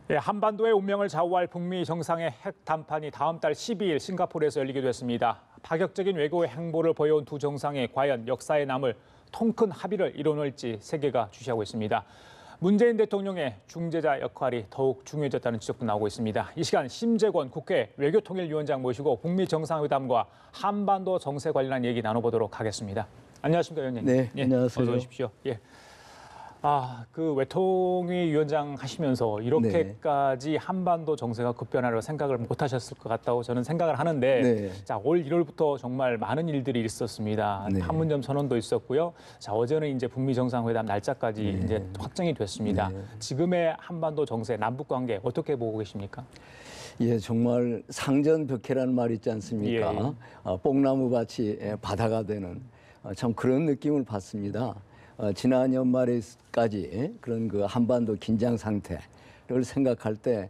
예, 한반도의 운명을 좌우할 북미 정상의 핵 담판이 다음 달 12일 싱가포르에서 열리게 됐습니다. 파격적인 외교의 행보를 보여온 두 정상이 과연 역사에 남을 통큰 합의를 이뤄낼지 세계가 주시하고 있습니다. 문재인 대통령의 중재자 역할이 더욱 중요해졌다는 지적도 나오고 있습니다. 이 시간 심재권 국회 외교통일위원장 모시고 북미 정상회담과 한반도 정세 관련한 얘기 나눠보도록 하겠습니다. 안녕하십니까, 의원님. 네, 안녕하세요. 어서 오십시오. 예. 그 외통위 위원장 하시면서 이렇게까지 한반도 정세가 급변하려 생각을 못 하셨을 것 같다고 저는 생각을 하는데, 네. 자, 올 1월부터 정말 많은 일들이 있었습니다. 네. 판문점 선언도 있었고요. 자, 어제는 이제 북미 정상회담 날짜까지 네. 이제 확정이 됐습니다. 네. 지금의 한반도 정세, 남북 관계 어떻게 보고 계십니까? 예, 정말 상전벽해라는 말 있지 않습니까? 예. 뽕나무밭이 바다가 되는 참 그런 느낌을 받습니다. 지난 연말에까지 그런 그 한반도 긴장 상태를 생각할 때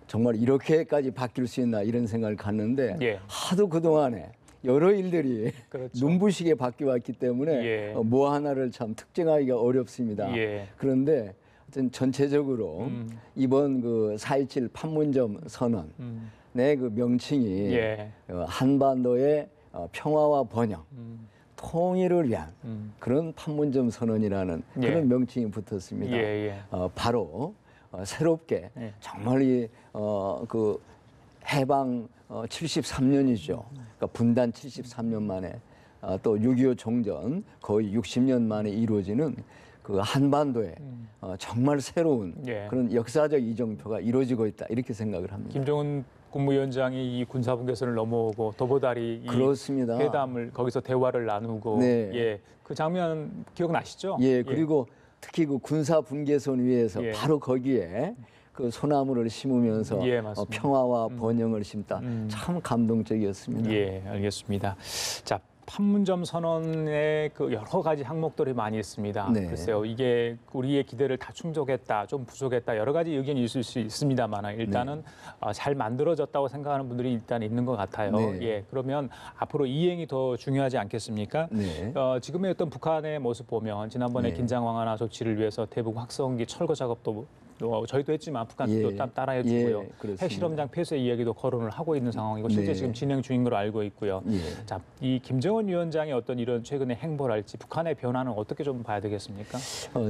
정말 이렇게까지 바뀔 수 있나 이런 생각을 갖는데 예. 하도 그동안에 여러 일들이 그렇죠. 눈부시게 바뀌어왔기 때문에 예. 뭐 하나를 참 특정하기가 어렵습니다. 예. 그런데 전체적으로 이번 그 4.27 판문점 선언 내 그 명칭이 예. 한반도의 평화와 번영, 통일을 위한 그런 판문점 선언이라는 예. 그런 명칭이 붙었습니다. 예. 바로 새롭게 예. 정말 그 해방 73년이죠. 그러니까 분단 73년 만에 또 6.25 종전 거의 60년 만에 이루어지는 그 한반도에 정말 새로운 예. 그런 역사적 이정표가 이루어지고 있다 이렇게 생각을 합니다. 김정은 국무위원장이 이 군사분계선을 넘어오고 도보다리 이 그렇습니다. 회담을 거기서 대화를 나누고 네. 예, 그 장면 기억나시죠? 예, 그리고 특히 그 군사 분계선 위에서 예. 바로 거기에 그 소나무를 심으면서 예, 맞습니다. 평화와 번영을 심다. 참 감동적이었습니다. 예, 알겠습니다. 자, 판문점 선언에 그 여러 가지 항목들이 많이 있습니다. 네. 글쎄요, 이게 우리의 기대를 다 충족했다, 좀 부족했다, 여러 가지 의견이 있을 수 있습니다만 일단은 잘 만들어졌다고 생각하는 분들이 일단 있는 것 같아요. 네. 예, 그러면 앞으로 이행이 더 중요하지 않겠습니까? 네. 지금의 어떤 북한의 모습 보면 지난번에 네. 긴장 완화나 조치를 위해서 대북 확성기 철거 작업도 저희도 했지만 북한도 예. 따라해주고요. 예, 그렇습니다. 핵실험장 폐쇄 이야기도 거론을 하고 있는 상황이고 실제 네. 지금 진행 중인 걸로 알고 있고요. 예. 자, 이 김정은 위원장의 어떤 이런 최근의 행보랄지 북한의 변화는 어떻게 좀 봐야 되겠습니까?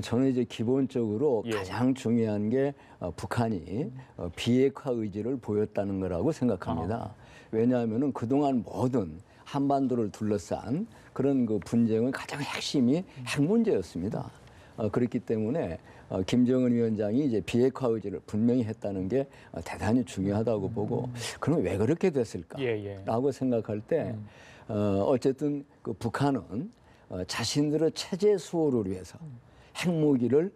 저는 이제 기본적으로 예. 가장 중요한 게 북한이 비핵화 의지를 보였다는 거라고 생각합니다. 왜냐하면은 그동안 모든 한반도를 둘러싼 그런 그 분쟁의 가장 핵심이 핵 문제였습니다. 그렇기 때문에 김정은 위원장이 이제 비핵화 의지를 분명히 했다는 게 대단히 중요하다고 보고 그럼 왜 그렇게 됐을까라고 생각할 때 어쨌든 그 북한은 자신들의 체제 수호를 위해서 핵무기를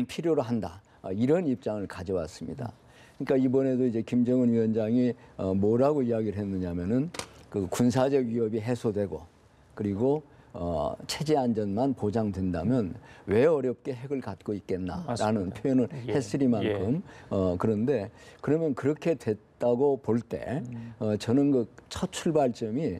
필요로 한다 이런 입장을 가져왔습니다. 그러니까 이번에도 이제 김정은 위원장이 뭐라고 이야기를 했느냐면은 그 군사적 위협이 해소되고 그리고 체제 안전만 보장된다면 왜 어렵게 핵을 갖고 있겠나라는 맞습니다. 표현을 했으리만큼 그런데 그러면 그렇게 됐다고 볼 때 저는 그 첫 출발점이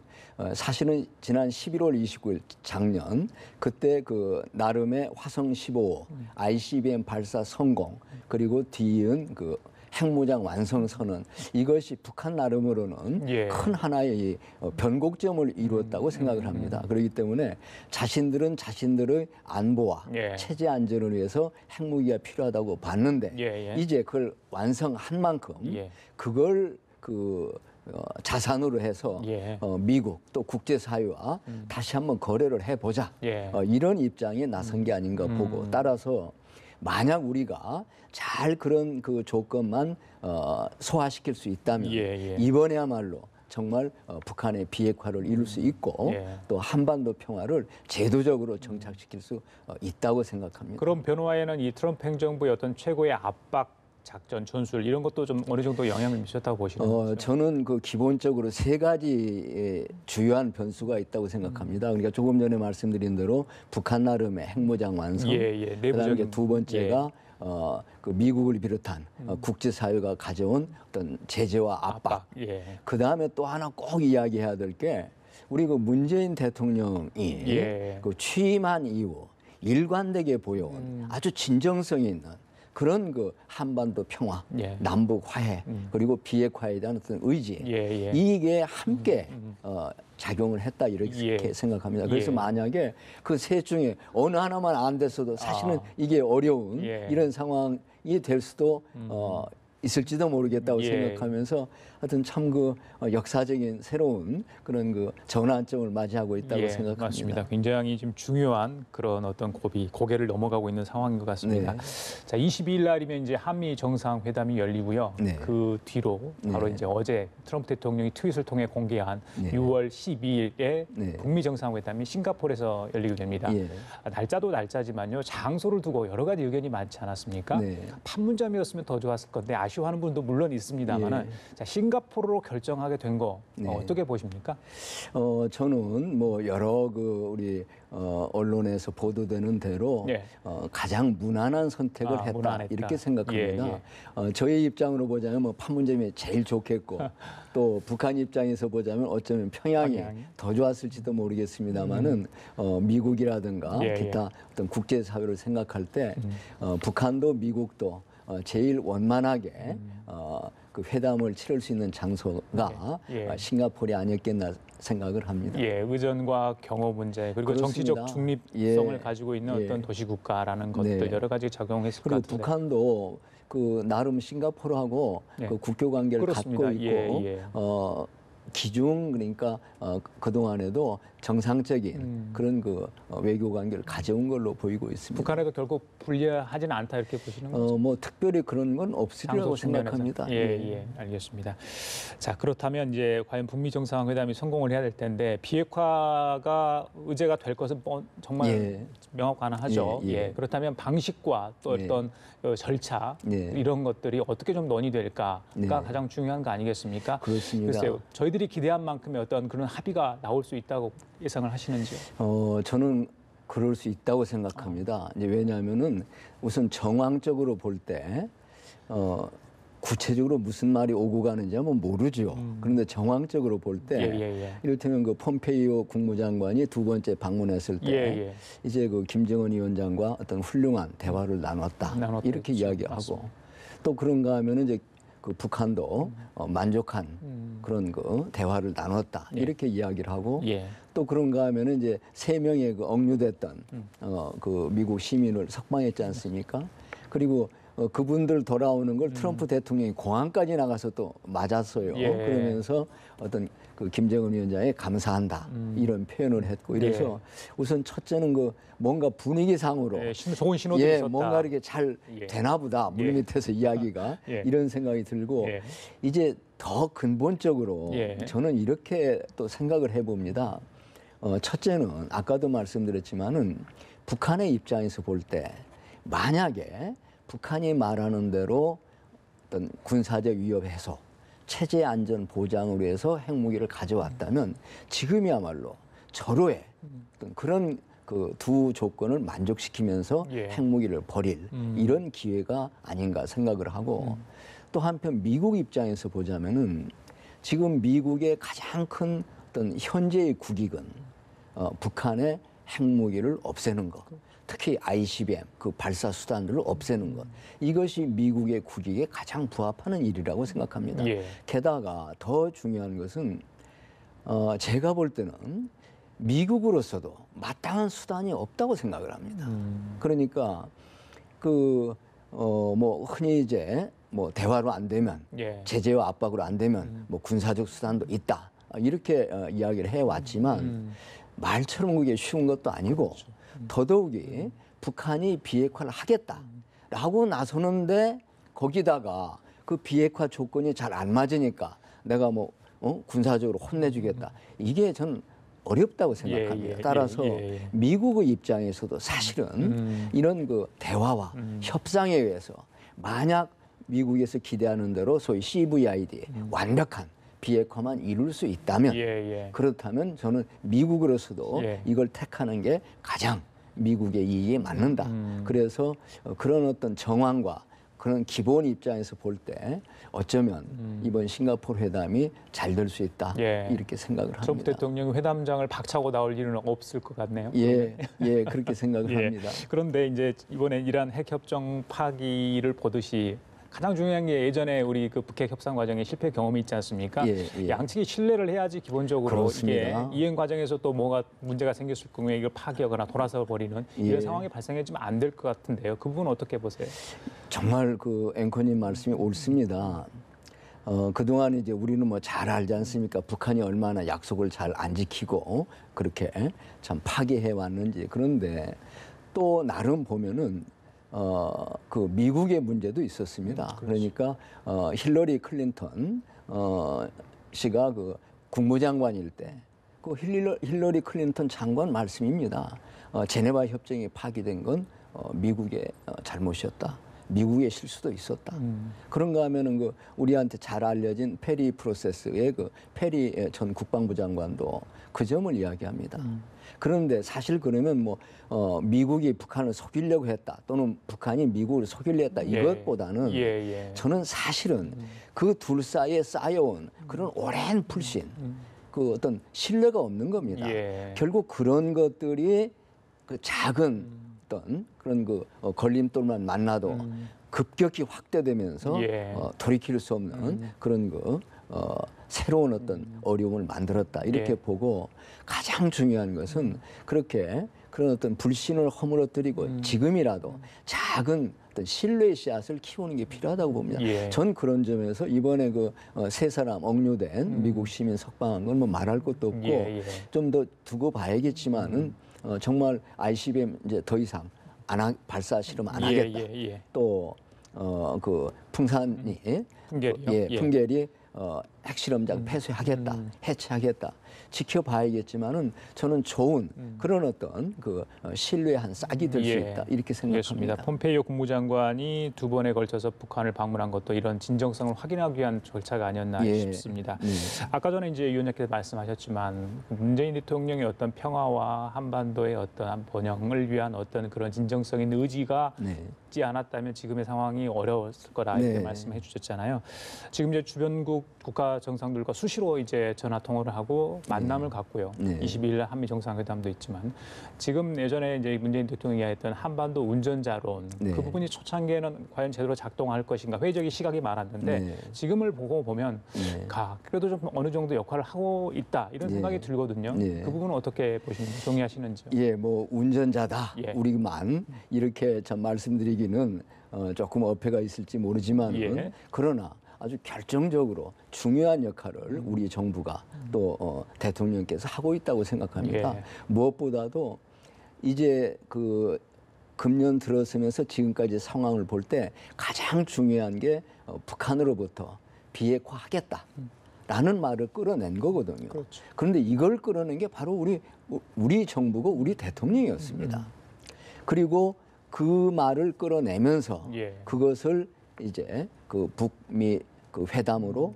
사실은 지난 11월 29일 작년 그때 그 나름의 화성 15 ICBM 발사 성공 그리고 뒤이은 그 핵무장 완성 선언 이것이 북한 나름으로는 예. 큰 하나의 변곡점을 이루었다고 생각을 합니다. 그렇기 때문에 자신들은 자신들의 안보와 예. 체제 안전을 위해서 핵무기가 필요하다고 봤는데 이제 그걸 완성한 만큼 그걸 그 자산으로 해서 미국 또 국제사회와 다시 한번 거래를 해보자 이런 입장에 나선 게 아닌가 보고 따라서 만약 우리가 잘 그런 그 조건만 소화시킬 수 있다면 이번에야말로 정말 북한의 비핵화를 이룰 수 있고 또 한반도 평화를 제도적으로 정착시킬 수 있다고 생각합니다. 그럼 변화에는 이 트럼프 행정부의 어떤 최고의 압박 작전, 전술 이런 것도 좀 어느 정도 영향을 미쳤다고 보시는 거죠? 저는 그 기본적으로 세 가지 주요한 변수가 있다고 생각합니다. 그러니까 조금 전에 말씀드린 대로 북한 나름의 핵무장 완성, 그다음에 두 번째가 그 미국을 비롯한 국제사회가 가져온 어떤 제재와 압박. 그다음에 또 하나 꼭 이야기해야 될 게 우리 그 문재인 대통령이 그 취임한 이후 일관되게 보여온 아주 진정성이 있는 그런 그 한반도 평화, 예. 남북 화해, 그리고 비핵화에 대한 어떤 의지, 예. 이게 함께 작용을 했다 이렇게 예. 생각합니다. 그래서 예. 만약에 그 셋 중에 어느 하나만 안 됐어도 사실은 이게 어려운 예. 이런 상황이 될 수도 있을지도 모르겠다고 예. 생각하면서 하여튼 참 그 역사적인 새로운 그런 그 전환점을 맞이하고 있다고 예, 생각합니다. 맞습니다. 굉장히 좀 중요한 그런 어떤 고개를 넘어가고 있는 상황인 것 같습니다. 네. 자, 22일 날이면 이제 한미 정상회담이 열리고요. 네. 그 뒤로 바로 네. 이제 어제 트럼프 대통령이 트윗을 통해 공개한 네. 6월 12일에 네. 북미 정상회담이 싱가포르에서 열리게 됩니다. 예. 날짜도 날짜지만요. 장소를 두고 여러 가지 의견이 많지 않았습니까? 네. 판문점이었으면 더 좋았을 건데 아쉬워하는 분도 물론 있습니다만은 예. 자, 싱가포르로 결정하게 된 거 네. 어떻게 보십니까? 저는 뭐 여러 그 우리 언론에서 보도되는 대로 예. 가장 무난한 선택을 했다 무난했다. 이렇게 생각합니다. 예, 저희 입장으로 보자면 뭐 판문점이 제일 좋겠고 또 북한 입장에서 보자면 어쩌면 평양이 더 좋았을지도 모르겠습니다만은 미국이라든가 예, 기타 어떤 국제 사회를 생각할 때 북한도 미국도 제일 원만하게 그 회담을 치를 수 있는 장소가 예. 싱가포르이 아니었겠나 생각을 합니다. 예, 의전과 경호 문제 그리고 그렇습니다. 정치적 중립성을 예. 가지고 있는 예. 어떤 도시국가라는 것들 네. 여러 가지 작용했을 것 그리고 같은데. 북한도 그 나름 싱가포르하고 네. 그 국교 관계를 그렇습니다. 갖고 있고 예. 기중 그러니까 그 동안에도 정상적인 그런 그 외교 관계를 가져온 걸로 보이고 있습니다. 북한에도 결국 불리하지는 않다 이렇게 보시는 거죠. 뭐 특별히 그런 건 없으리라고 장소 측면에서. 생각합니다. 예, 알겠습니다. 자, 그렇다면 이제 과연 북미 정상회담이 성공을 해야 될 텐데 비핵화가 의제가 될 것은 정말 예. 명확하죠. 예, 예. 그렇다면 방식과 또 예. 어떤 절차 예. 이런 것들이 어떻게 좀 논의될까가 네. 가장 중요한 거 아니겠습니까? 그렇습니다. 글쎄요, 저희들이 기대한 만큼의 어떤 그런 합의가 나올 수 있다고 예상을 하시는지요? 저는 그럴 수 있다고 생각합니다. 이제 왜냐하면은 우선 정황적으로 볼 때 구체적으로 무슨 말이 오고 가는지 한번 모르죠. 그런데 정황적으로 볼 때 예. 이를테면 그 폼페이오 국무장관이 두 번째 방문했을 때 예. 이제 그 김정은 위원장과 어떤 훌륭한 대화를 나눴다. 이렇게 그렇죠. 이야기하고 맞습니다. 또 그런가 하면은 이제 그 북한도 만족한 그런 그 대화를 나눴다. 이렇게 이야기를 하고 예. 또 그런가 하면은 이제 3명의 그 억류됐던 그 미국 시민을 석방했지 않습니까? 그리고 그분들 돌아오는 걸 트럼프 대통령이 공항까지 나가서 또 맞았어요. 예. 그러면서 어떤 그 김정은 위원장에 감사한다 이런 표현을 했고 이래서 우선 첫째는 그 뭔가 분위기상으로 예, 좋은 신호도 있었다. 뭔가 이렇게 잘 예. 되나 보다 물밑에서 이야기가 예. 이런 생각이 들고 예. 이제 더 근본적으로 예. 저는 이렇게 또 생각을 해봅니다. 첫째는 아까도 말씀드렸지만은 북한의 입장에서 볼 때 만약에 북한이 말하는 대로 어떤 군사적 위협 해소, 체제 안전 보장을 위해서 핵무기를 가져왔다면 지금이야말로 절호의 어떤 그런 그 두 조건을 만족시키면서 예. 핵무기를 버릴 이런 기회가 아닌가 생각을 하고 또 한편 미국 입장에서 보자면은 지금 미국의 가장 큰 어떤 현재의 국익은 북한의 핵무기를 없애는 것. 특히 ICBM, 그 발사 수단들을 없애는 것. 이것이 미국의 국익에 가장 부합하는 일이라고 생각합니다. 예. 게다가 더 중요한 것은 제가 볼 때는 미국으로서도 마땅한 수단이 없다고 생각을 합니다. 그러니까 뭐 흔히 이제 뭐 대화로 안 되면 예. 제재와 압박으로 안 되면 뭐 군사적 수단도 있다. 이렇게 이야기를 해왔지만 말처럼 그게 쉬운 것도 아니고 더더욱이 북한이 비핵화를 하겠다라고 나서는데 거기다가 그 비핵화 조건이 잘 안 맞으니까 내가 뭐 군사적으로 혼내주겠다. 이게 전 어렵다고 생각합니다. 따라서 미국의 입장에서도 사실은 이런 그 대화와 협상에 의해서 만약 미국에서 기대하는 대로 소위 CVID 완벽한 비핵화만 이룰 수 있다면 그렇다면 저는 미국으로서도 이걸 택하는 게 가장 미국의 이익에 맞는다. 그래서 그런 어떤 정황과 그런 기본 입장에서 볼 때 어쩌면 이번 싱가포르 회담이 잘 될 수 있다 예. 이렇게 생각을 합니다. 트럼프 대통령이 회담장을 박차고 나올 일은 없을 것 같네요. 예, 예, 그렇게 생각을 예. 합니다. 그런데 이제 이번에 이란 핵협정 파기를 보듯이 가장 중요한 게 예전에 우리 그 북핵 협상 과정에 실패 경험이 있지 않습니까? 예, 예. 양측이 신뢰를 해야지 기본적으로 그렇습니다. 이게 이행 과정에서 또 뭐가 문제가 생겼을 경우에 이걸 파기하거나 돌아서 버리는 이런 예. 상황이 발생해지면 안 될 것 같은데요. 그 부분 어떻게 보세요? 정말 그 앵커님 말씀이 옳습니다. 그동안 이제 우리는 뭐 잘 알지 않습니까? 북한이 얼마나 약속을 잘 안 지키고 그렇게 참 파기해 왔는지. 그런데 또 나름 보면은 그 미국의 문제도 있었습니다. 그러니까 힐러리 클린턴 씨가 그 국무장관일 때 그 힐러리 클린턴 장관 말씀입니다. 제네바 협정이 파기된 건 미국의 잘못이었다. 미국의 실수도 있었다. 그런가 하면은 그 우리한테 잘 알려진 페리 프로세스의 그 페리 전 국방부 장관도 그 점을 이야기합니다. 그런데 사실 그러면 뭐 미국이 북한을 속이려고 했다 또는 북한이 미국을 속이려 했다 이것보다는 저는 사실은 그 둘 사이에 쌓여온 그런 오랜 불신, 그 어떤 신뢰가 없는 겁니다. 결국 그런 것들이 그 작은 어떤 그런 그 걸림돌만 만나도 급격히 확대되면서 돌이킬 수 없는 그런 그 새로운 어떤 어려움을 만들었다 이렇게 보고 가장 중요한 것은 그렇게 그런 어떤 불신을 허물어뜨리고 지금이라도 작은 어떤 신뢰의 씨앗을 키우는 게 필요하다고 봅니다. 전 그런 점에서 이번에 그 세 사람 억류된 미국 시민 석방한 건 뭐 말할 것도 없고 좀 더 두고 봐야겠지만은 정말 ICBM 이제 더 이상 발사 실험 안 하겠다. 또 그 풍산이 풍계리요? 풍계리 핵실험장 폐쇄하겠다, 해체하겠다. 지켜봐야겠지만은 저는 좋은 그런 어떤 그 신뢰의 한 싹이 될 수 있다 이렇게 생각합니다. 폼페이오 국무장관이 두 번에 걸쳐서 북한을 방문한 것도 이런 진정성을 확인하기 위한 절차가 아니었나 싶습니다. 아까 전에 이제 위원장께서 말씀하셨지만 문재인 대통령의 어떤 평화와 한반도의 어떤 번영을 위한 어떤 그런 진정성 있는 의지가 있지 않았다면 지금의 상황이 어려웠을 거라 이렇게 말씀해 주셨잖아요. 지금 이제 주변국 국가 정상들과 수시로 이제 전화 통화를 하고 만남을 갖고요. 22일 한미 정상회담도 있지만 지금 예전에 이제 문재인 대통령이 했던 한반도 운전자론 그 부분이 초창기에는 과연 제대로 작동할 것인가 회의적인 시각이 많았는데 지금을 보고 보면 그래도 좀 어느 정도 역할을 하고 있다 이런 생각이 들거든요. 그 부분은 어떻게 보시는지 동의하시는지요? 예, 뭐 운전자다 우리만 이렇게 참 말씀드리기는 조금 어폐가 있을지 모르지만 그러나 아주 결정적으로 중요한 역할을 우리 정부가 또 대통령께서 하고 있다고 생각합니다. 무엇보다도 이제 그 금년 들어서면서 지금까지 상황을 볼 때 가장 중요한 게 북한으로부터 비핵화하겠다라는 말을 끌어낸 거거든요. 그런데 이걸 끌어낸 게 바로 우리 정부고 우리 대통령이었습니다. 그리고 그 말을 끌어내면서 그것을 이제 그 북미 그 회담으로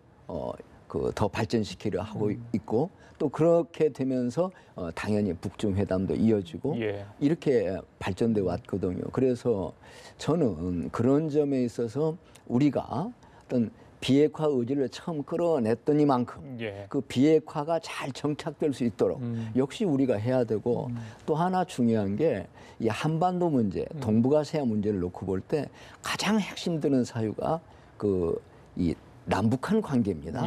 그 더 발전시키려 하고 있고 또 그렇게 되면서 당연히 북중 회담도 이어지고 이렇게 발전돼 왔거든요. 그래서 저는 그런 점에 있어서 우리가 어떤 비핵화 의지를 처음 끌어냈더니만큼 그 비핵화가 잘 정착될 수 있도록 역시 우리가 해야 되고 또 하나 중요한 게 이 한반도 문제, 동북아시아 문제를 놓고 볼 때 가장 핵심되는 사유가 이 남북한 관계입니다.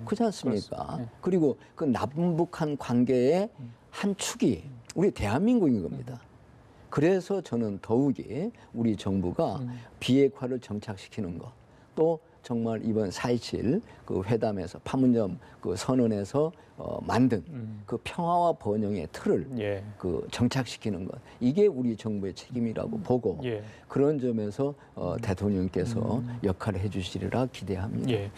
그렇지 않습니까? 그리고 그 남북한 관계의 한 축이 우리 대한민국인 겁니다. 그래서 저는 더욱이 우리 정부가 비핵화를 정착시키는 것, 또 정말 이번 4.27 그 회담에서 판문점 그 선언에서 만든 그 평화와 번영의 틀을 그 정착시키는 것, 이게 우리 정부의 책임이라고 보고 그런 점에서 대통령께서 역할을 해주시리라 기대합니다.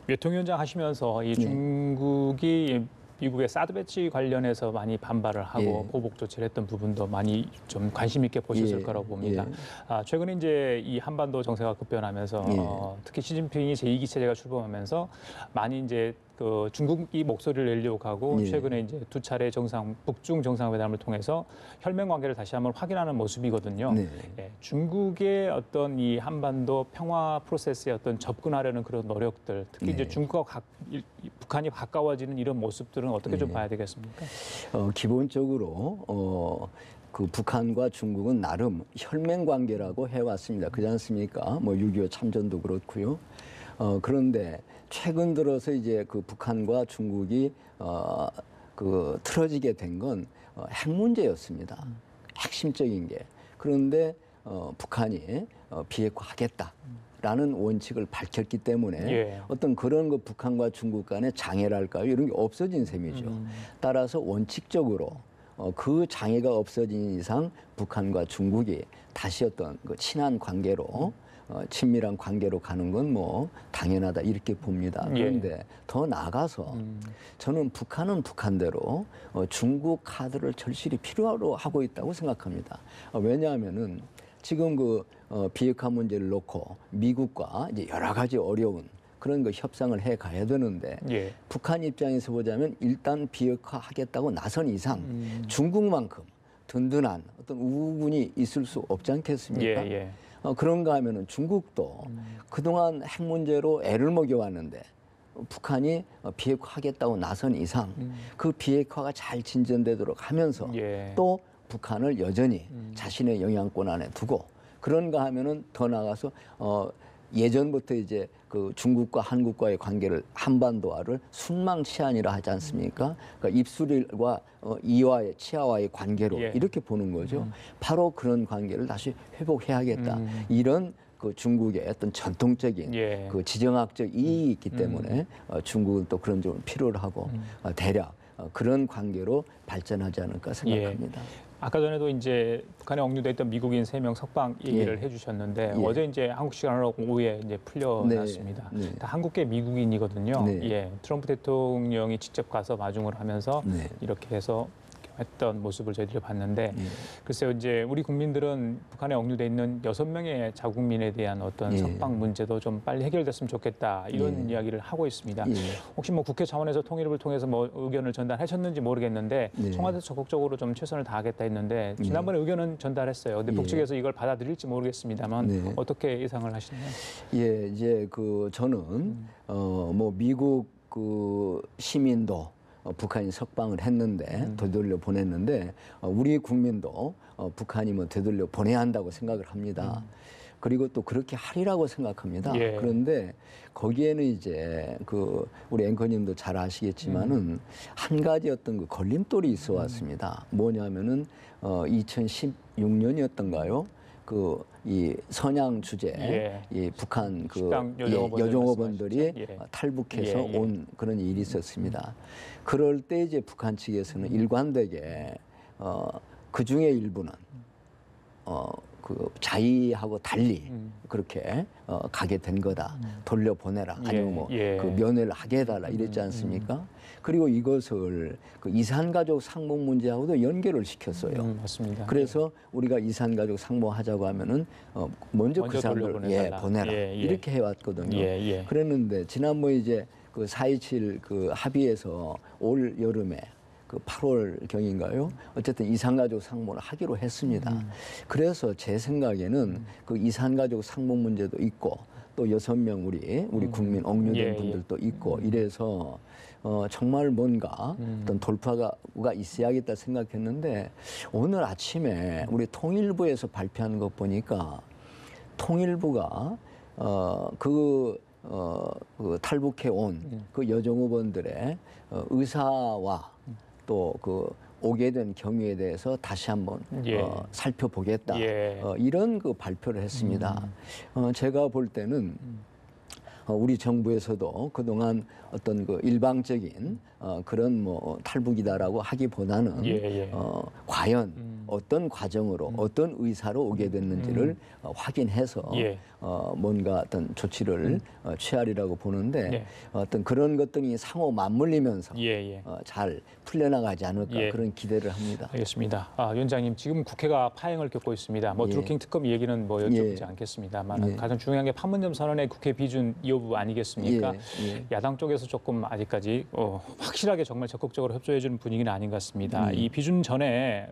외통위원장 하시면서 이 중국이 미국의 사드 배치 관련해서 많이 반발을 하고 보복 조치를 했던 부분도 많이 좀 관심 있게 보셨을 거라고 봅니다. 최근에 이제 이 한반도 정세가 급변하면서 특히 시진핑이 제2기 체제가 출범하면서 많이 이제 그 중국이 목소리를 내려고 하고 예. 최근에 이제 두 차례 북중 정상회담을 통해서 혈맹 관계를 다시 한번 확인하는 모습이거든요. 네. 예, 중국의 어떤 이 한반도 평화 프로세스에 어떤 접근하려는 그런 노력들, 특히 네. 이제 중국과 북한이 가까워지는 이런 모습들은 어떻게 좀 네. 봐야 되겠습니까? 기본적으로 그 북한과 중국은 나름 혈맹 관계라고 해왔습니다. 그렇지 않습니까? 뭐 6.25 참전도 그렇고요. 그런데 최근 들어서 이제 그 북한과 중국이 그 틀어지게 된 건 핵 문제였습니다. 핵심적인 게. 그런데 북한이 비핵화하겠다라는 원칙을 밝혔기 때문에 예. 어떤 그런 거 북한과 중국 간의 장애랄까요? 이런 게 없어진 셈이죠. 따라서 원칙적으로 그 장애가 없어진 이상 북한과 중국이 다시 어떤 그 친한 관계로 친밀한 관계로 가는 건 뭐 당연하다 이렇게 봅니다. 그런데 더 나아가서 저는 북한은 북한대로 중국 카드를 절실히 필요로 하고 있다고 생각합니다. 왜냐하면은 지금 그 비핵화 문제를 놓고 미국과 이제 여러 가지 어려운 그런 거 협상을 해 가야 되는데 예. 북한 입장에서 보자면 일단 비핵화하겠다고 나선 이상 중국만큼 든든한 어떤 우군이 있을 수 없지 않겠습니까? 예. 그런가 하면은 중국도 그동안 핵 문제로 애를 먹여왔는데 북한이 비핵화하겠다고 나선 이상 그 비핵화가 잘 진전되도록 하면서 예. 또 북한을 여전히 자신의 영향권 안에 두고 그런가 하면은 더 나아가서 예전부터 이제 그 중국과 한국과의 관계를 한반도화를 순망치안이라 하지 않습니까? 그러니까 입술과 이와의 치아와의 관계로 예. 이렇게 보는 거죠. 바로 그런 관계를 다시 회복해야겠다. 이런 그 중국의 어떤 전통적인 예. 그 지정학적 이익이 있기 때문에 중국은 또 그런 점을 필요로 하고 대략 그런 관계로 발전하지 않을까 생각합니다. 아까 전에도 이제 북한에 억류돼 있던 미국인 3명 석방 얘기를 예. 해주셨는데 예. 어제 이제 한국 시간으로 오후에 이제 풀려났습니다. 네. 네. 다 한국계 미국인이거든요. 네. 예, 트럼프 대통령이 직접 가서 마중을 하면서 네. 이렇게 해서 했던 모습을 저희들이 봤는데 글쎄요 이제 우리 국민들은 북한에 억류돼 있는 6명의 자국민에 대한 어떤 예. 석방 문제도 좀 빨리 해결됐으면 좋겠다 이런 이야기를 하고 있습니다. 예. 혹시 뭐 국회 차원에서 통일부를 통해서 뭐 의견을 전달하셨는지 모르겠는데 네. 청와대 적극적으로 좀 최선을 다하겠다 했는데 지난번에 의견은 전달했어요. 근데 예. 북측에서 이걸 받아들일지 모르겠습니다만 네. 어떻게 예상을 하시나요? 예, 이제 그 저는 뭐 미국 그 시민도 북한이 석방을 했는데 되돌려 보냈는데 우리 국민도 북한이 뭐 되돌려 보내야 한다고 생각을 합니다. 그리고 또 그렇게 하리라고 생각합니다. 예. 그런데 거기에는 이제 그 우리 앵커님도 잘 아시겠지만은 한 가지 어떤 그 걸림돌이 있어 왔습니다. 뭐냐면은 2016년이었던가요? 그 이 선양 주제, 예. 이 북한 그 식당 여종업원들 여종업원들이 말씀하시죠? 예. 탈북해서 예. 온 그런 일이 있었습니다. 그럴 때 이제 북한 측에서는 일관되게 그 중에 일부는 그 자의하고 달리 그렇게 가게 된 거다. 돌려보내라. 아니면 뭐 그 면회를 하게 해달라 이랬지 않습니까? 그리고 이것을 그 이산가족 상봉 문제하고도 연결을 시켰어요. 맞습니다. 그래서 우리가 이산가족 상봉하자고 하면은 먼저 그 사람들 보내라 이렇게 해왔거든요. 그랬는데 지난번 이제 그 4.27 그 합의에서 올 여름에 그 8월 경인가요? 어쨌든 이산가족 상봉을 하기로 했습니다. 그래서 제 생각에는 그 이산가족 상봉 문제도 있고 또 6명 우리 국민 억류된 분들도 있고 이래서 정말 뭔가 어떤 돌파가 있어야겠다 생각했는데 오늘 아침에 우리 통일부에서 발표한 것 보니까 통일부가 그 탈북해 온 그 여종업원들의 의사와 또 그 오게 된 경위에 대해서 다시 한번 살펴보겠다 이런 그 발표를 했습니다. 제가 볼 때는 우리 정부에서도 그동안 어떤 그 일방적인 그런 뭐 탈북이다라고 하기보다는 과연 어떤 과정으로 어떤 의사로 오게 됐는지를 확인해서 뭔가 어떤 조치를 취하리라고 보는데 네. 어떤 그런 것들이 상호 맞물리면서 예. 잘 풀려나가지 않을까 예. 그런 기대를 합니다. 알겠습니다. 위원장님, 지금 국회가 파행을 겪고 있습니다. 뭐 예. 드루킹 특검 얘기는 뭐 여쭤보지 예. 않겠습니다만 예. 가장 중요한 게 판문점 선언의 국회 비준 여부 아니겠습니까? 예. 야당 쪽에서 조금 아직까지 확실하게 정말 적극적으로 협조해주는 분위기는 아닌 것 같습니다. 이 비준 전에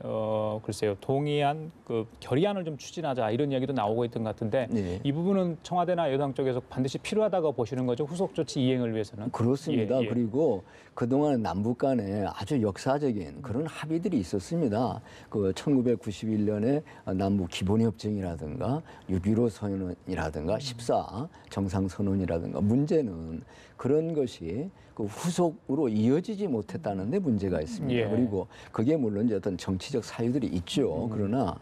글쎄요, 동의안 그 결의안을 좀 추진하자 이런 이야기도 나오고 있던 것 같은데 예. 이 부분은 청와대나 여당 쪽에서 반드시 필요하다고 보시는 거죠? 후속 조치 이행을 위해서는? 그렇습니다. 예. 그리고 그동안 남북 간에 아주 역사적인 그런 합의들이 있었습니다. 그 1991년에 남북 기본협정이라든가 6.15 선언이라든가 14 정상선언이라든가 문제는 그런 것이 그 후속으로 이어지지 못했다는 데 문제가 있습니다. 예. 그리고 그게 물론 이제 어떤 정치적 사유들이 있죠. 그러나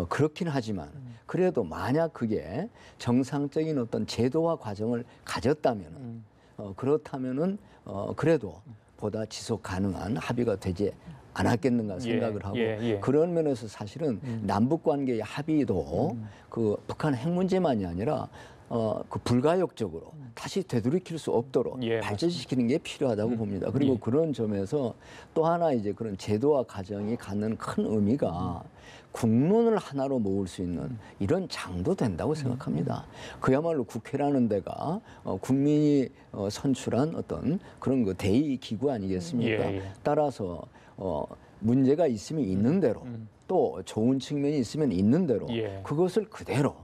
그렇긴 하지만 그래도 만약 그게 정상적인 어떤 제도와 과정을 가졌다면 그렇다면은 그래도 보다 지속 가능한 합의가 되지 않았겠는가 생각을 하고 그런 면에서 사실은 남북 관계의 합의도 그 북한 핵 문제만이 아니라 그 불가역적으로 다시 되돌이킬 수 없도록 발전시키는 게 필요하다고 봅니다. 그리고 그런 점에서 또 하나 이제 그런 제도와 과정이 갖는 큰 의미가 국론을 하나로 모을 수 있는 이런 장도 된다고 생각합니다. 그야말로 국회라는 데가 국민이 선출한 어떤 그런 그 대의 기구 아니겠습니까? 따라서 문제가 있으면 있는 대로 또 좋은 측면이 있으면 있는 대로 그것을 그대로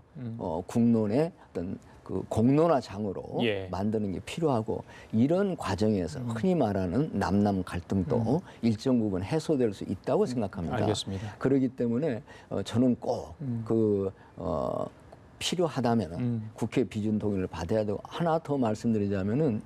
국론의 어떤 그 공론화장으로 만드는 게 필요하고 이런 과정에서 흔히 말하는 남남 갈등도 일정 부분 해소될 수 있다고 생각합니다. 알겠습니다. 그렇기 때문에 저는 꼭 필요하다면은 국회 비준 동의를 받아야 되고 하나 더 말씀드리자면은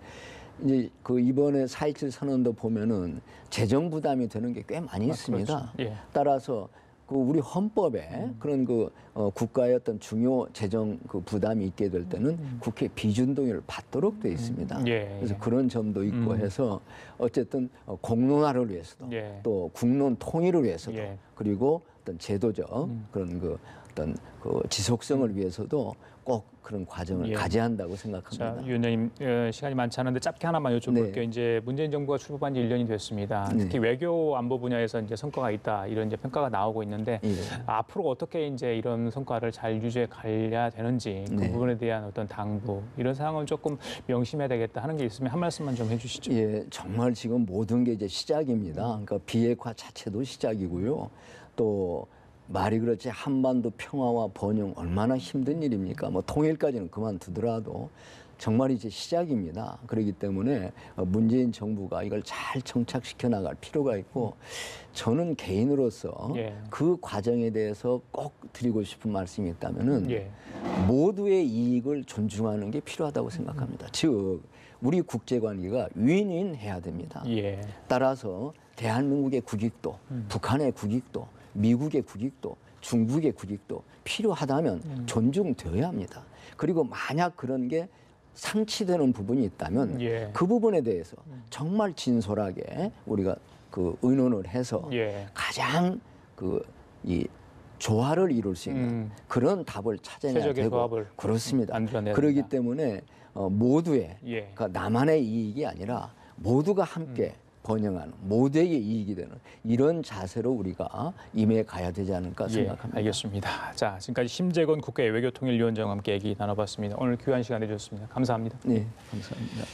이제 그 이번에 4.27 선언도 보면은 재정 부담이 되는 게 꽤 많이 있습니다. 그렇죠. 따라서 그 우리 헌법에 그런 그 국가의 어떤 중요 재정 그 부담이 있게 될 때는 국회 비준 동의를 받도록 돼 있습니다. 그래서 그런 점도 있고 해서 어쨌든 공론화를 위해서도 또 국론 통일을 위해서도 그리고 어떤 제도적 그런 그 어떤 그 지속성을 위해서도 꼭 그런 과정을 가져야 한다고 생각합니다. 자, 위원장님 시간이 많지 않은데 짧게 하나만 여쭤볼게요. 이제 문재인 정부가 출범한 지 1년이 됐습니다. 특히 외교 안보 분야에서 이제 성과가 있다 이런 이제 평가가 나오고 있는데 앞으로 어떻게 이제 이런 성과를 잘 유지해 가야 되는지 그 부분에 대한 어떤 당부 이런 상황을 조금 명심해야 되겠다 하는 게 있으면 한 말씀만 좀 해주시죠. 예, 정말 지금 모든 게 이제 시작입니다. 그러니까 비핵화 자체도 시작이고요. 또 말이 그렇지 한반도 평화와 번영 얼마나 힘든 일입니까? 뭐 통일까지는 그만두더라도 정말 이제 시작입니다. 그렇기 때문에 문재인 정부가 이걸 잘 정착시켜 나갈 필요가 있고 저는 개인으로서 그 과정에 대해서 꼭 드리고 싶은 말씀이 있다면은 모두의 이익을 존중하는 게 필요하다고 생각합니다. 즉 우리 국제관계가 윈윈 해야 됩니다. 따라서 대한민국의 국익도, 북한의 국익도, 미국의 국익도, 중국의 국익도 필요하다면 존중되어야 합니다. 그리고 만약 그런 게 상치되는 부분이 있다면 그 부분에 대해서 정말 진솔하게 우리가 그 의논을 해서 가장 이 조화를 이룰 수 있는 그런 답을 찾아내야 되고 그렇습니다. 그렇기 때문에 모두의 그러니까 나만의 이익이 아니라 모두가 함께 번영하는 모두에게 이익이 되는 이런 자세로 우리가 임해 가야 되지 않을까 생각합니다. 알겠습니다. 자, 지금까지 심재건 국회 외교통일위원장과 함께 얘기 나눠봤습니다. 오늘 귀한 시간 내주셨습니다. 감사합니다. 네, 감사합니다.